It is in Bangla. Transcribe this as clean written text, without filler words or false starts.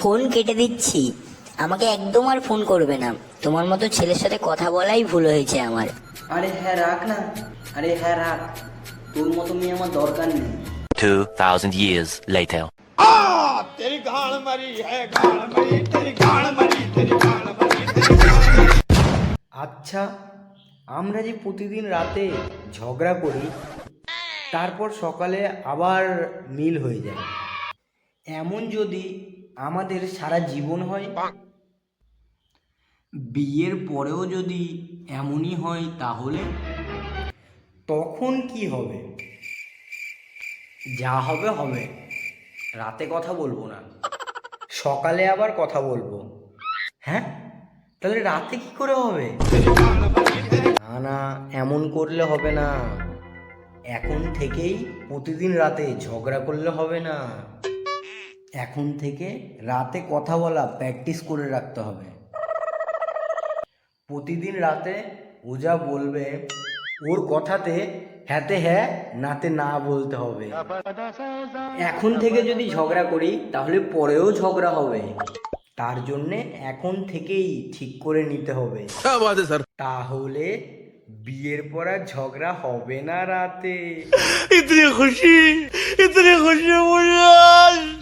ফোন কেটে দিচ্ছি, আমাকে একদম আর ফোন করবে না। তোমার মতো ছেলের সাথে কথা বলাই ভুল হয়েছে আমার। আরে হ্যাঁ রাখ না, আরে হ্যাঁ রাখ, তোর মতো মেয়ে আমার দরকার নেই। 2000 years later. तेरी गाड़ मरी है गाड़ मरी तेरी गाड़ मरी तेरी गाड़ मरी तेरी गाड़ मरी। আচ্ছা, আমরা যে প্রতিদিন রাতে ঝগড়া করি, তারপর সকালে আবার মিল হয়ে যায়, এমন যদি আমাদের সারা জীবন হয়, বিয়ের পরেও যদি এমনই হয়, তাহলে তখন কি হবে? যা হবে হবে, রাতে কথা বলবো না, সকালে আবার কথা বলবো। হ্যাঁ, তাহলে রাতে কি করে হবে? না না, এমন করলে হবে না। এখন থেকেই প্রতিদিন রাতে ঝগড়া করলে হবে না, এখন থেকে রাতে কথা বলা প্র্যাকটিস করে রাখতে হবে। প্রতিদিন রাতে ও যা বলবে ওর কথাতে হ্যাঁতে হ্যাঁ নাতে না বলতে হবে। এখন থেকে যদি ঝগড়া করি তাহলে পরেও ঝগড়া হবে, তার জন্যে এখন থেকেই ঠিক করে নিতে হবে, তাহলে বিয়ের পর আর ঝগড়া হবে না রাতে। इतनी खुशी मुझे आज।